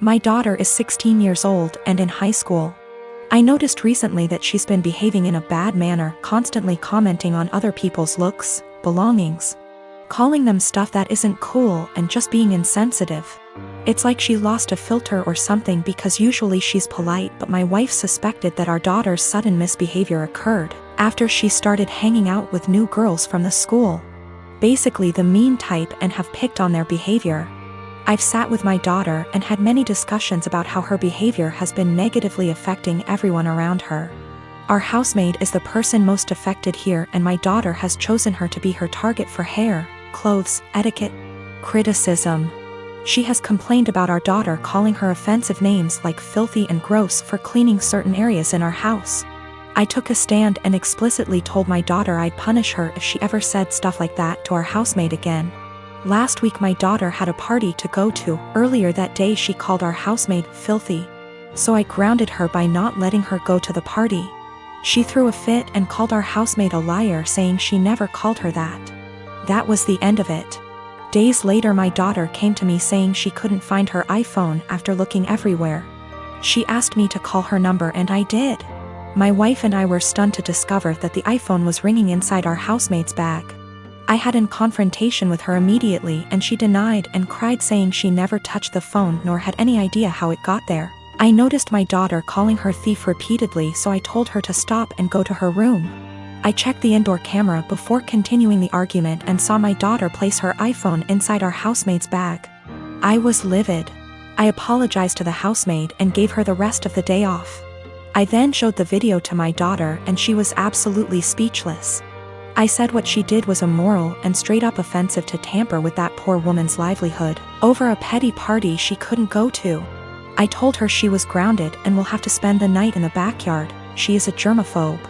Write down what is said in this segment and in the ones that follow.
My daughter is 16 years old and in high school. I noticed recently that she's been behaving in a bad manner, constantly commenting on other people's looks, belongings, calling them stuff that isn't cool, and just being insensitive. It's like she lost a filter or something, because usually she's polite, but my wife suspected that our daughter's sudden misbehavior occurred after she started hanging out with new girls from the school. Basically the mean type, and have picked on their behavior. I've sat with my daughter and had many discussions about how her behavior has been negatively affecting everyone around her. Our housemaid is the person most affected here, and my daughter has chosen her to be her target for hair, clothes, etiquette, criticism. She has complained about our daughter calling her offensive names like filthy and gross for cleaning certain areas in our house. I took a stand and explicitly told my daughter I'd punish her if she ever said stuff like that to our housemaid again. Last week my daughter had a party to go to. Earlier that day she called our housemaid filthy, so I grounded her by not letting her go to the party. She threw a fit and called our housemaid a liar, saying she never called her that. That was the end of it. Days later my daughter came to me saying she couldn't find her iPhone after looking everywhere. She asked me to call her number and I did. My wife and I were stunned to discover that the iPhone was ringing inside our housemaid's bag. I had in confrontation with her immediately, and she denied and cried, saying she never touched the phone nor had any idea how it got there. I noticed my daughter calling her thief repeatedly, so I told her to stop and go to her room. I checked the indoor camera before continuing the argument and saw my daughter place her iPhone inside our housemaid's bag. I was livid. I apologized to the housemaid and gave her the rest of the day off. I then showed the video to my daughter and she was absolutely speechless. I said what she did was immoral and straight up offensive to tamper with that poor woman's livelihood over a petty party she couldn't go to. I told her she was grounded and will have to spend the night in the backyard. She is a germaphobe.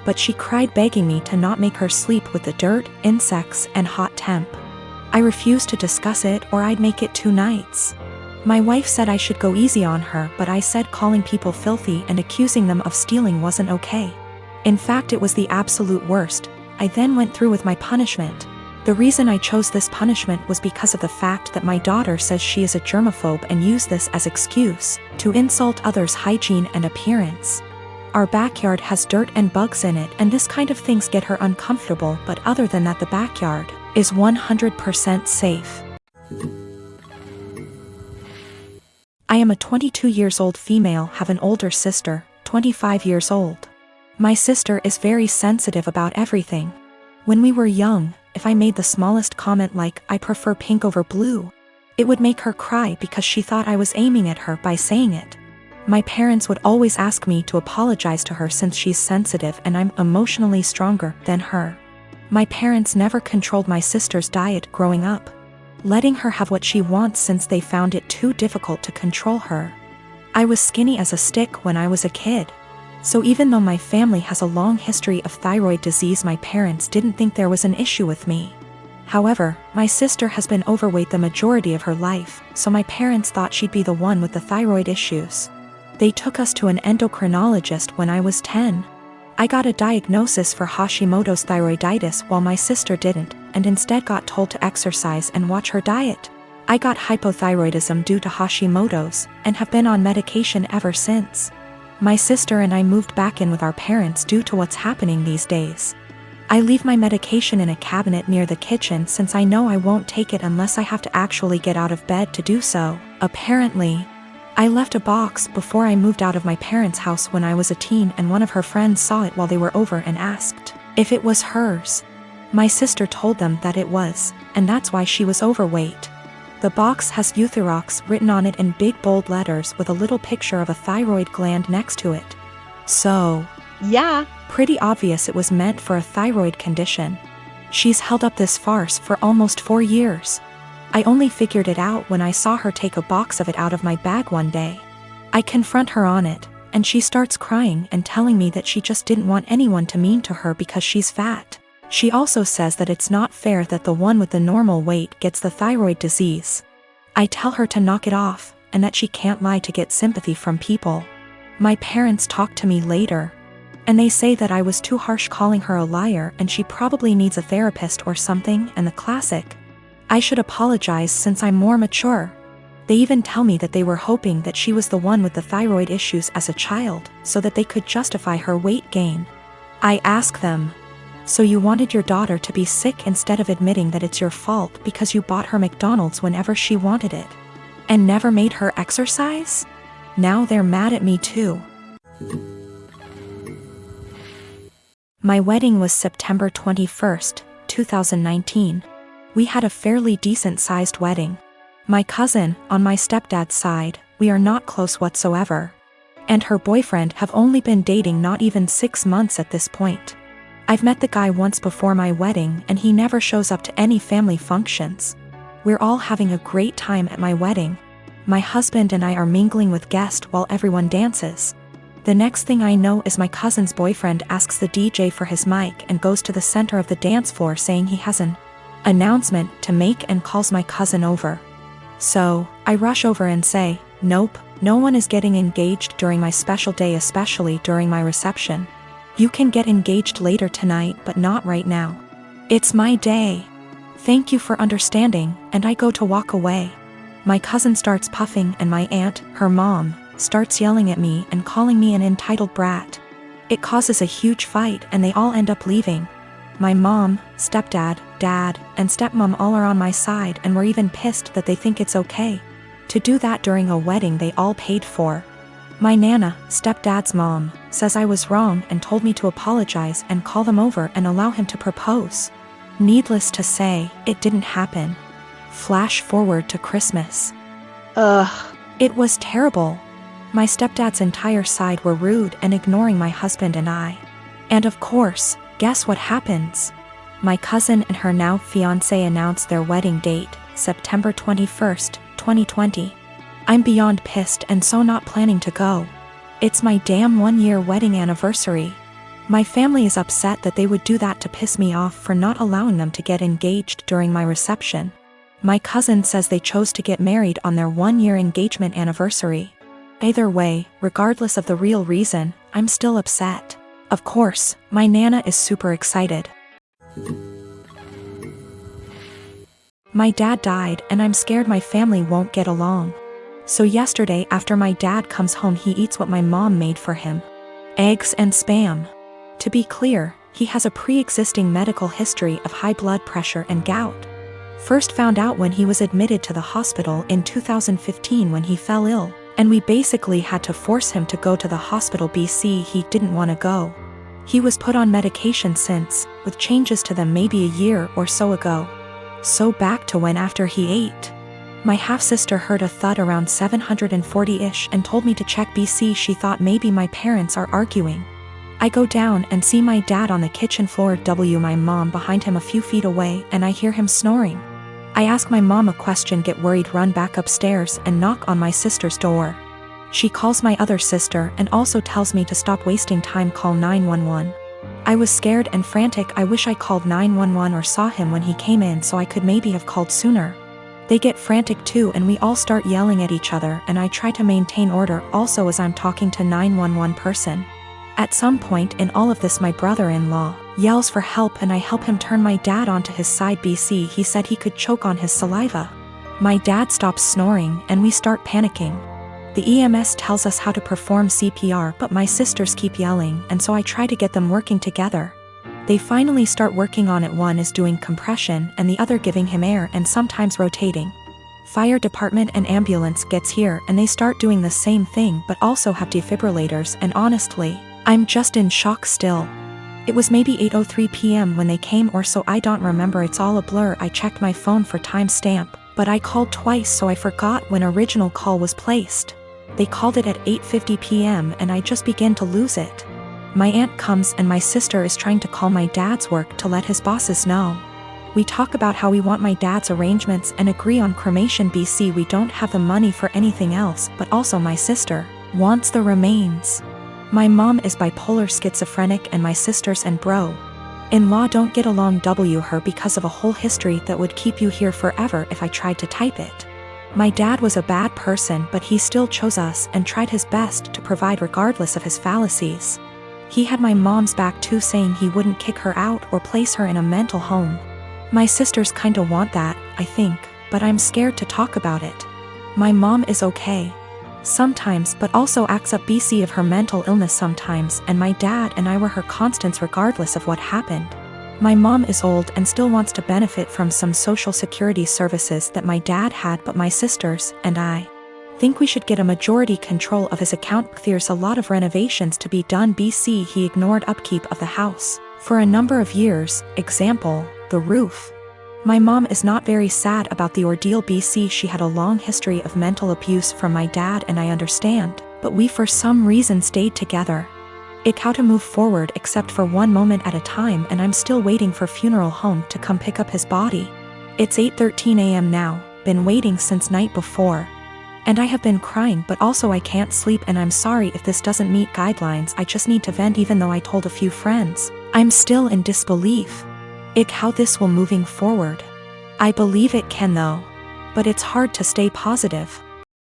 But she cried, begging me to not make her sleep with the dirt, insects, and hot temp. I refused to discuss it or I'd make it 2 nights. My wife said I should go easy on her, but I said calling people filthy and accusing them of stealing wasn't okay. In fact, it was the absolute worst. I then went through with my punishment. The reason I chose this punishment was because of the fact that my daughter says she is a germaphobe and used this as excuse to insult others' hygiene and appearance. Our backyard has dirt and bugs in it, and this kind of things get her uncomfortable, but other than that the backyard is 100% safe. I am a 22 years old female, have an older sister, 25 years old. My sister is very sensitive about everything. When we were young, if I made the smallest comment like, I prefer pink over blue, it would make her cry because she thought I was aiming at her by saying it. My parents would always ask me to apologize to her since she's sensitive and I'm emotionally stronger than her. My parents never controlled my sister's diet growing up, letting her have what she wants since they found it too difficult to control her. I was skinny as a stick when I was a kid. So even though my family has a long history of thyroid disease, my parents didn't think there was an issue with me. However, my sister has been overweight the majority of her life, so my parents thought she'd be the one with the thyroid issues. They took us to an endocrinologist when I was 10. I got a diagnosis for Hashimoto's thyroiditis while my sister didn't, and instead got told to exercise and watch her diet. I got hypothyroidism due to Hashimoto's, and have been on medication ever since. My sister and I moved back in with our parents due to what's happening these days. I leave my medication in a cabinet near the kitchen since I know I won't take it unless I have to actually get out of bed to do so. Apparently, I left a box before I moved out of my parents' house when I was a teen, and one of her friends saw it while they were over and asked if it was hers. My sister told them that it was, and that's why she was overweight. The box has Euthyrox written on it in big bold letters with a little picture of a thyroid gland next to it. So, yeah, pretty obvious it was meant for a thyroid condition. She's held up this farce for almost 4 years. I only figured it out when I saw her take a box of it out of my bag one day. I confront her on it, and she starts crying and telling me that she just didn't want anyone to mean to her because she's fat. She also says that it's not fair that the one with the normal weight gets the thyroid disease. I tell her to knock it off, and that she can't lie to get sympathy from people. My parents talk to me later, and they say that I was too harsh calling her a liar and she probably needs a therapist or something, and the classic, I should apologize since I'm more mature. They even tell me that they were hoping that she was the one with the thyroid issues as a child, so that they could justify her weight gain. I ask them, so you wanted your daughter to be sick instead of admitting that it's your fault because you bought her McDonald's whenever she wanted it, and never made her exercise? Now they're mad at me too. My wedding was September 21st, 2019. We had a fairly decent-sized wedding. My cousin, on my stepdad's side, we are not close whatsoever, and her boyfriend have only been dating not even 6 months at this point. I've met the guy once before my wedding and he never shows up to any family functions. We're all having a great time at my wedding. My husband and I are mingling with guests while everyone dances. The next thing I know is my cousin's boyfriend asks the DJ for his mic and goes to the center of the dance floor saying he has an announcement to make and calls my cousin over. So, I rush over and say, nope, no one is getting engaged during my special day, especially during my reception. You can get engaged later tonight, but not right now. It's my day. Thank you for understanding, and I go to walk away. My cousin starts puffing and my aunt, her mom, starts yelling at me and calling me an entitled brat. It causes a huge fight and they all end up leaving. My mom, stepdad, dad, and stepmom all are on my side and were even pissed that they think it's okay to do that during a wedding they all paid for. My nana, stepdad's mom, says I was wrong and told me to apologize and call them over and allow him to propose. Needless to say, it didn't happen. Flash forward to Christmas. It was terrible. My stepdad's entire side were rude and ignoring my husband and I. And of course, guess what happens? My cousin and her now fiancé announced their wedding date, September 21st, 2020. I'm beyond pissed and so not planning to go. It's my damn 1-year wedding anniversary. My family is upset that they would do that to piss me off for not allowing them to get engaged during my reception. My cousin says they chose to get married on their 1-year engagement anniversary. Either way, regardless of the real reason, I'm still upset. Of course, my nana is super excited. My dad died and I'm scared my family won't get along. So yesterday after my dad comes home he eats what my mom made for him. Eggs and Spam. To be clear, he has a pre-existing medical history of high blood pressure and gout. First found out when he was admitted to the hospital in 2015 when he fell ill, and we basically had to force him to go to the hospital BC he didn't want to go. He was put on medication since, with changes to them maybe a year or so ago. So back to when after he ate. My half-sister heard a thud around 740-ish and told me to check BC. She thought maybe my parents are arguing. I go down and see my dad on the kitchen floor, my mom behind him a few feet away, and I hear him snoring. I ask my mom a question, get worried, run back upstairs and knock on my sister's door. She calls my other sister and also tells me to stop wasting time, call 911. I was scared and frantic. I wish I called 911 or saw him when he came in so I could maybe have called sooner. They get frantic too and we all start yelling at each other and I try to maintain order also as I'm talking to 911 person. At some point in all of this my brother-in-law yells for help and I help him turn my dad onto his side. BC he said he could choke on his saliva. My dad stops snoring and we start panicking. The EMS tells us how to perform CPR but my sisters keep yelling and so I try to get them working together. They finally start working on it. One is doing compression and the other giving him air and sometimes rotating. Fire department and ambulance gets here and they start doing the same thing but also have defibrillators, and honestly, I'm just in shock still. It was maybe 8:03 p.m. when they came or so, I don't remember, it's all a blur. I checked my phone for timestamp, but I called twice so I forgot when original call was placed. They called it at 8:50 p.m. and I just began to lose it. My aunt comes and my sister is trying to call my dad's work to let his bosses know. We talk about how we want my dad's arrangements and agree on cremation. BC we don't have the money for anything else, but also my sister wants the remains. My mom is bipolar schizophrenic and my sisters and bro-in-law don't get along. Her because of a whole history that would keep you here forever if I tried to type it. My dad was a bad person but he still chose us and tried his best to provide regardless of his fallacies. He had my mom's back too, saying he wouldn't kick her out or place her in a mental home. My sisters kinda want that, I think, but I'm scared to talk about it. My mom is okay. Sometimes, but also acts up BC of her mental illness sometimes, and my dad and I were her constants regardless of what happened. My mom is old and still wants to benefit from some social security services that my dad had, but my sisters and I think we should get a majority control of his account. There's a lot of renovations to be done. BC he ignored upkeep of the house for a number of years, example, the roof. My mom is not very sad about the ordeal. BC she had a long history of mental abuse from my dad, and I understand, but we for some reason stayed together. It how to move forward except for one moment at a time, and I'm still waiting for funeral home to come pick up his body. It's 8:13 a.m. now, been waiting since night before. And I have been crying, but also I can't sleep, and I'm sorry if this doesn't meet guidelines. I just need to vent. Even though I told a few friends, I'm still in disbelief. How this will moving forward. I believe it can though. But it's hard to stay positive.